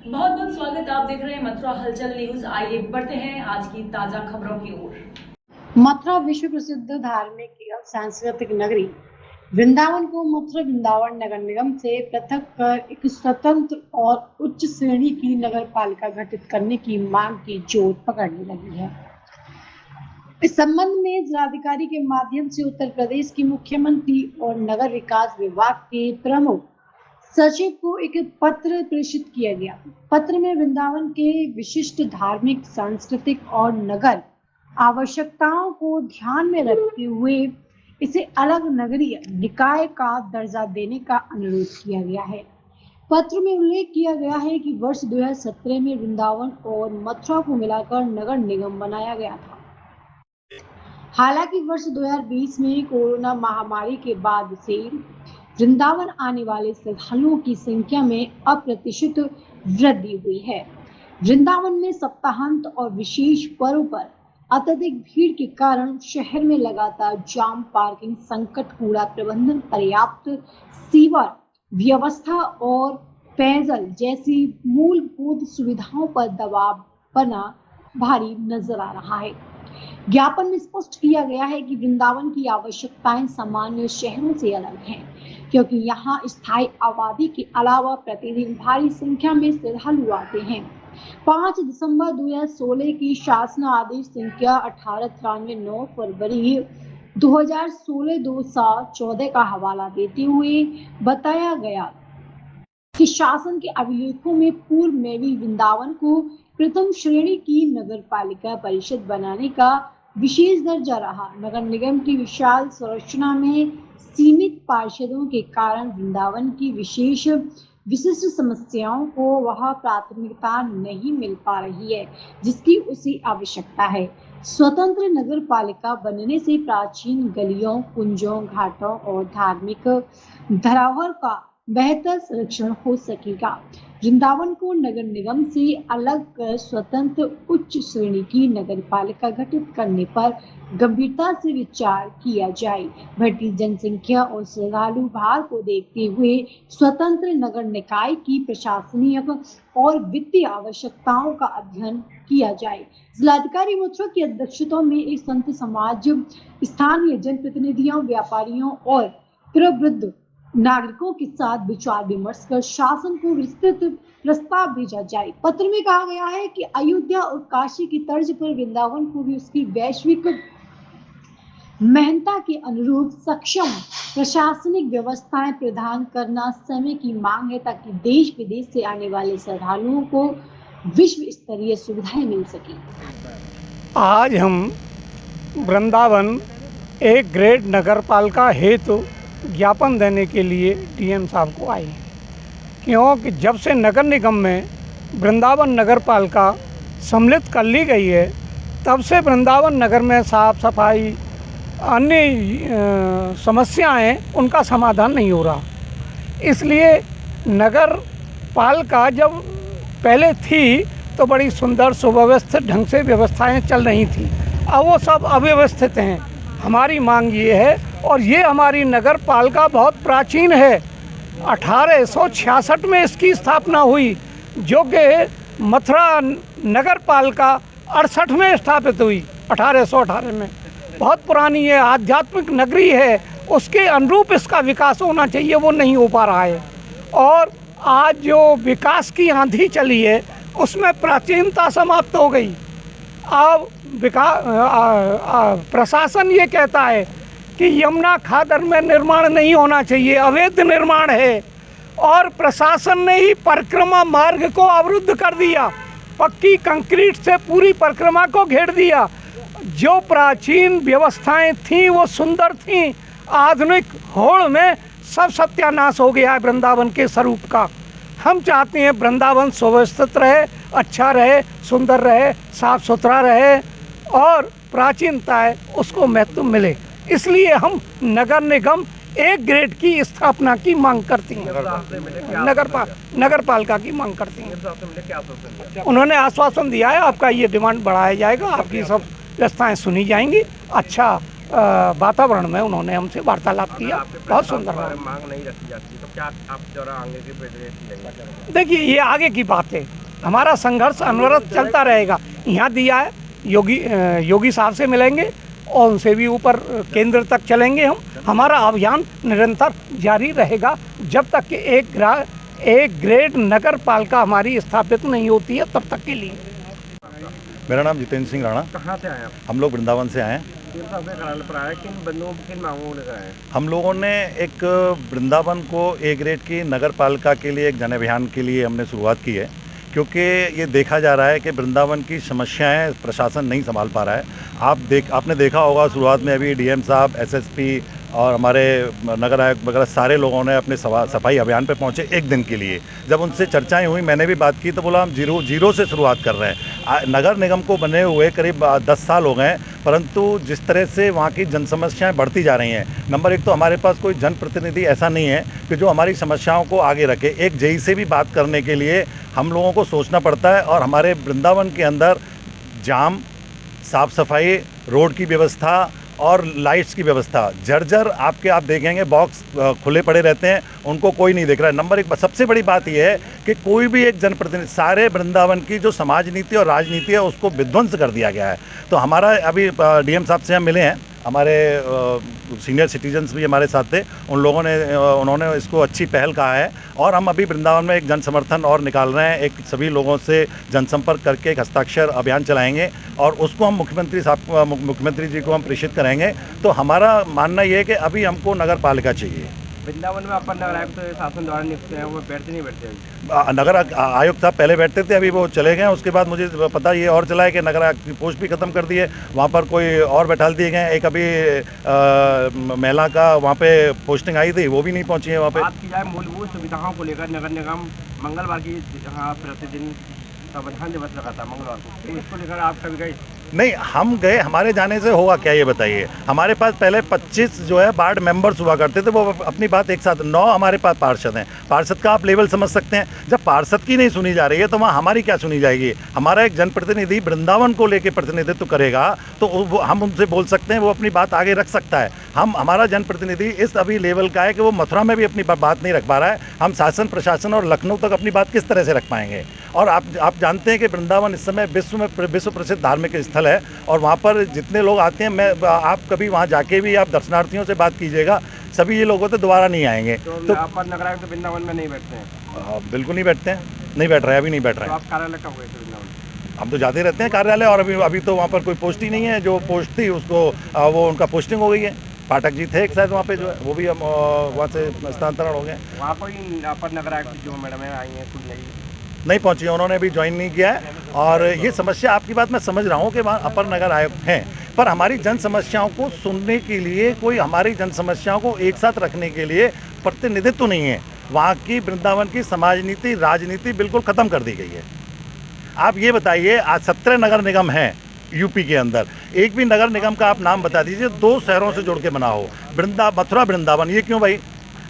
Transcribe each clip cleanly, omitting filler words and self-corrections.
बहुत बहुत स्वागत। आप देख रहे हैं मथुरा हलचल न्यूज। आइए बढ़ते हैं आज की ताजा खबरों की ओर। मथुरा विश्व प्रसिद्ध धार्मिक एवं सांस्कृतिक नगरी वृंदावन को मथुरा वृंदावन नगर निगम से पृथक कर एक स्वतंत्र और उच्च श्रेणी की नगर पालिका गठित करने की मांग की जोर पकड़ने लगी है। इस संबंध में जिलाधिकारी के माध्यम से उत्तर प्रदेश की मुख्यमंत्री और नगर विकास विभाग के प्रमुख सचिव को एक पत्र प्रेषित किया गया। पत्र में वृंदावन के विशिष्ट धार्मिक, सांस्कृतिक और नगर आवश्यकताओं को ध्यान में रखते हुए इसे अलग नगरीय निकाय का दर्जा देने का अनुरोध किया गया है। पत्र में उल्लेख किया गया है कि वर्ष 2017 में वृंदावन और मथुरा को मिलाकर नगर निगम बनाया गया था। हालांकि वर्ष 2020 में कोरोना महामारी के बाद से वृंदावन आने वाले श्रद्धालुओं की संख्या में अप्रत्याशित वृद्धि हुई है। वृंदावन में सप्ताहांत और विशेष पर्व पर अत्यधिक भीड़ के कारण शहर में लगातार जाम, पार्किंग संकट, कूड़ा प्रबंधन, पर्याप्त सीवर व्यवस्था और पेयजल जैसी मूलभूत सुविधाओं पर दबाव बना भारी नजर आ रहा है। ज्ञापन में स्पष्ट किया गया है कि वृंदावन की आवश्यकताएं सामान्य शहरों से अलग हैं, क्योंकि यहाँ स्थायी आबादी के अलावा प्रतिदिन भारी संख्या में श्रद्धालु आते हैं। 5 दिसंबर 2016 की शासन आदेश संख्या 1893 9 फरवरी 2016 214 का हवाला देते हुए बताया गया कि शासन के अभिलेखों में पूर्व में भी वृंदावन को प्रथम श्रेणी की नगर पालिका परिषद बनाने का विशेष दर्जा रहा। नगर निगम की विशाल संरचना में सीमित पार्षदों के कारण वृंदावन की विशिष्ट समस्याओं को वह प्राथमिकता नहीं मिल पा रही है जिसकी उसे आवश्यकता है। स्वतंत्र नगर पालिका बनने से प्राचीन गलियों, कुंजों, घाटों और धार्मिक धरोहर का बेहतर संरक्षण हो सकेगा। वृंदावन को नगर निगम से अलग कर स्वतंत्र उच्च श्रेणी की नगर पालिका गठित करने पर गंभीरता से विचार किया जाए। बढ़ती जनसंख्या और श्रद्धालु भार को देखते हुए स्वतंत्र नगर निकाय की प्रशासनिक और वित्तीय आवश्यकताओं का अध्ययन किया जाए। जिलाधिकारी मथुरा की अध्यक्षता में एक संत समाज, स्थानीय जनप्रतिनिधियों, व्यापारियों और प्रबुद्ध नागरिकों के साथ विचार विमर्श कर शासन को विस्तृत प्रस्ताव भेजा जाए। पत्र में कहा गया है कि अयोध्या और काशी की तर्ज पर वृंदावन को भी उसकी वैश्विक महत्ता के अनुरूप सक्षम प्रशासनिक व्यवस्थाएं प्रदान करना समय की मांग है, ताकि देश विदेश से आने वाले श्रद्धालुओं को विश्व स्तरीय सुविधाएं मिल सके। आज हम वृंदावन एक ग्रेड नगर पालिका हेतु ज्ञापन देने के लिए डीएम साहब को आए हैं, क्योंकि जब से नगर निगम में वृंदावन नगर पालिका सम्मिलित कर ली गई है, तब से वृंदावन नगर में साफ सफाई, अन्य समस्याएं, उनका समाधान नहीं हो रहा। इसलिए नगर पालिका जब पहले थी तो बड़ी सुंदर सुव्यवस्थित ढंग से व्यवस्थाएं चल रही थी, अब वो सब अव्यवस्थित हैं। हमारी मांग ये है, और ये हमारी नगर पालिका बहुत प्राचीन है, 1866 में इसकी स्थापना हुई, जो कि मथुरा नगर पालिका 68 में स्थापित हुई, 1818 में। बहुत पुरानी है, आध्यात्मिक नगरी है, उसके अनुरूप इसका विकास होना चाहिए, वो नहीं हो पा रहा है। और आज जो विकास की आंधी चली है उसमें प्राचीनता समाप्त हो गई। अब प्रशासन ये कहता है कि यमुना खादर में निर्माण नहीं होना चाहिए, अवैध निर्माण है, और प्रशासन ने ही परिक्रमा मार्ग को अवरुद्ध कर दिया, पक्की कंक्रीट से पूरी परिक्रमा को घेर दिया। जो प्राचीन व्यवस्थाएं थीं वो सुंदर थीं, आधुनिक होड़ में सब सत्यानाश हो गया है वृंदावन के स्वरूप का। हम चाहते हैं वृंदावन सुव्यवस्थित रहे, अच्छा रहे, सुंदर रहे, साफ सुथरा रहे और प्राचीनता है उसको महत्व मिले। इसलिए हम नगर निगम एक ग्रेड की स्थापना की मांग करती हैं, नगर पालिका की मांग करती हैं। उन्होंने आश्वासन दिया है आपका ये डिमांड बढ़ाया जाएगा, आपकी सब व्यवस्थाएं सुनी जाएंगी। अच्छा वातावरण में उन्होंने हमसे वार्तालाप किया, बहुत सुंदर। मांग नहीं रखी जाती तो क्या आप द्वारा आगे की प्रेजेंट? देखिए, ये आगे की बात है, हमारा संघर्ष अनवरत चलता रहेगा। यहाँ दिया है, योगी साहब से मिलेंगे और उनसे भी ऊपर केंद्र तक चलेंगे हम। हमारा अभियान निरंतर जारी रहेगा जब तक कि एक ग्रेड नगर पालिका हमारी स्थापित नहीं होती है, तब तक के लिए। मेरा नाम जितेंद्र सिंह राणा। कहाँ से आए आप? हम लोग वृंदावन से आए हैं। कार्यालय पर आए, किन बंदों किन मांगों को लेकर आए? हम लोगों ने एक वृंदावन को ए ग्रेड की नगर पालिका के लिए एक जन अभियान के लिए हमने शुरुआत की है, क्योंकि ये देखा जा रहा है कि वृंदावन की समस्याएं प्रशासन नहीं संभाल पा रहा है। आपने देखा होगा, शुरुआत में अभी डीएम साहब, एसएसपी और हमारे नगर आयुक्त वगैरह सारे लोगों ने अपने सफाई अभियान पे पहुंचे एक दिन के लिए। जब उनसे चर्चाएं हुई, मैंने भी बात की, तो बोला हम जीरो से शुरुआत कर रहे हैं। नगर निगम को बने हुए करीब 10 साल हो गए, परंतु जिस तरह से वहाँ की जन समस्याएँ बढ़ती जा रही हैं, नंबर एक तो हमारे पास कोई जनप्रतिनिधि ऐसा नहीं है कि जो हमारी समस्याओं को आगे रखे। एक जेई से भी बात करने के लिए हम लोगों को सोचना पड़ता है, और हमारे वृंदावन के अंदर जाम, साफ़ सफाई, रोड की व्यवस्था और लाइट्स की व्यवस्था जर्जर आप देखेंगे, बॉक्स खुले पड़े रहते हैं, उनको कोई नहीं देख रहा है। नंबर एक सबसे बड़ी बात यह है कि कोई भी एक जनप्रतिनिधि, सारे वृंदावन की जो समाज नीति और राजनीति है उसको विध्वंस कर दिया गया है। तो हमारा अभी डीएम साहब से हम मिले हैं, हमारे सीनियर सिटीजन्स भी हमारे साथ थे, उन्होंने इसको अच्छी पहल कहा है, और हम अभी वृंदावन में एक जन समर्थन और निकाल रहे हैं। एक सभी लोगों से जनसंपर्क करके एक हस्ताक्षर अभियान चलाएंगे और उसको हम मुख्यमंत्री जी को हम प्रेषित करेंगे। तो हमारा मानना ये है कि अभी हमको नगर पालिका चाहिए। वृंदावन में अपन नगर आयुक्त शासन द्वारा नियुक्त हैं, वो बैठते नहीं बैठते? नगर आयुक्त साहब पहले बैठते थे, अभी वो चले गए। उसके बाद मुझे पता ये और चला है कि नगर आयुक्त की पोस्ट भी खत्म कर दी है, वहाँ पर कोई और बैठा दिए गए हैं। एक अभी महिला का वहाँ पे पोस्टिंग आई थी, वो भी नहीं पहुँची है वहाँ पे। बात की जाए मूलभूत सुविधाओं को लेकर, नगर निगम मंगलवार की यहाँ प्रतिदिन संविधान दिवस रखा था मंगलवार को, तो इसको लेकर आप कभी गए? नहीं, हम गए, हमारे जाने से होगा क्या ये बताइए। हमारे पास पहले 25 जो है वार्ड मेंबर्स हुआ करते थे, वो अपनी बात एक साथ, 9 हमारे पास पार्षद हैं। पार्षद का आप लेवल समझ सकते हैं। जब पार्षद की नहीं सुनी जा रही है तो वहाँ हमारी क्या सुनी जाएगी। हमारा एक जनप्रतिनिधि वृंदावन को लेकर प्रतिनिधित्व करेगा तो हम उनसे बोल सकते हैं, वो अपनी बात आगे रख सकता है। हमारा जनप्रतिनिधि इस अभी लेवल का है कि वो मथुरा में भी अपनी बात नहीं रख पा रहा है। हम शासन प्रशासन और लखनऊ तक अपनी बात किस तरह से रख पाएंगे। और आप जानते हैं कि वृंदावन इस समय विश्व प्रसिद्ध धार्मिक स्थल है, और वहाँ पर जितने लोग आते हैं, आप कभी वहाँ जाके भी आप दर्शनार्थियों से बात कीजिएगा, सभी ये लोग होते दोबारा नहीं आएंगे। तो आप नगर आयुक्त वृंदावन में नहीं बैठते हैं? बिल्कुल नहीं बैठते हैं, नहीं बैठ रहे, अभी नहीं बैठ रहे हैं। आप कार्यालय कब गए थे वृंदावन? हम तो जाते रहते हैं कार्यालय, और अभी तो वहाँ पर कोई पोस्ट ही नहीं है। जो पोस्ट थी उसको वो उनका पोस्टिंग हो गई है। पाठक जी थे एक शायद वहाँ पे, जो है वो भी हम वहाँ से स्थानांतरण हो गए। वहाँ पर नगर आयुक्त जो मैडम आई हैं नहीं पहुंची है, उन्होंने अभी ज्वाइन नहीं किया है। और ये समस्या, आपकी बात मैं समझ रहा हूँ कि वहाँ अपर नगर आयुक्त हैं, पर हमारी जन समस्याओं को सुनने के लिए कोई, हमारी जन समस्याओं को एक साथ रखने के लिए प्रतिनिधित्व तो नहीं है। वहाँ की वृंदावन की समाज नीति, राजनीति बिल्कुल ख़त्म कर दी गई है। आप ये बताइए, आज 17 नगर निगम हैं यूपी के अंदर, एक भी नगर निगम का आप नाम बता दीजिए 2 शहरों से जोड़ के बना हो। मथुरा वृंदावन, ये क्यों भाई?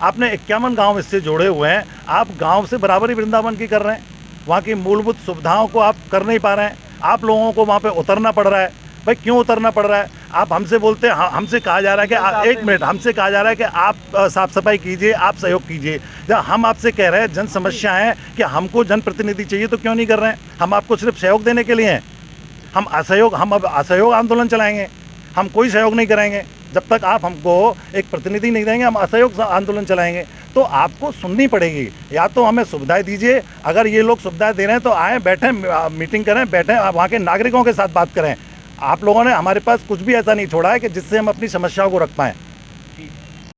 आपने 51 गाँव इससे जोड़े हुए हैं, आप गाँव से बराबरी वृंदावन की कर रहे हैं। वहाँ की मूलभूत सुविधाओं को आप कर नहीं पा रहे हैं। आप लोगों को वहाँ पे उतरना पड़ रहा है। भाई क्यों उतरना पड़ रहा है? आप हमसे बोलते हैं, हमसे कहा जा रहा है कि एक मिनट, हमसे कहा जा रहा है कि आप साफ़ सफाई कीजिए, आप सहयोग कीजिए। जब हम आपसे कह रहे हैं जन समस्या है कि हमको जनप्रतिनिधि चाहिए, तो क्यों नहीं कर रहे हैं? हम आपको सिर्फ सहयोग देने के लिए हैं। हम अब असहयोग आंदोलन चलाएँगे, हम कोई सहयोग नहीं करेंगे। जब तक आप हमको एक प्रतिनिधि नहीं देंगे, हम असहयोग आंदोलन चलाएंगे। तो आपको सुननी पड़ेगी, या तो हमें सुविधाएं दीजिए। अगर ये लोग सुविधाएं दे रहे हैं तो आएँ, बैठें, मीटिंग करें, बैठें, वहाँ के नागरिकों के साथ बात करें। आप लोगों ने हमारे पास कुछ भी ऐसा नहीं छोड़ा है कि जिससे हम अपनी समस्याओं को रख पाएँ।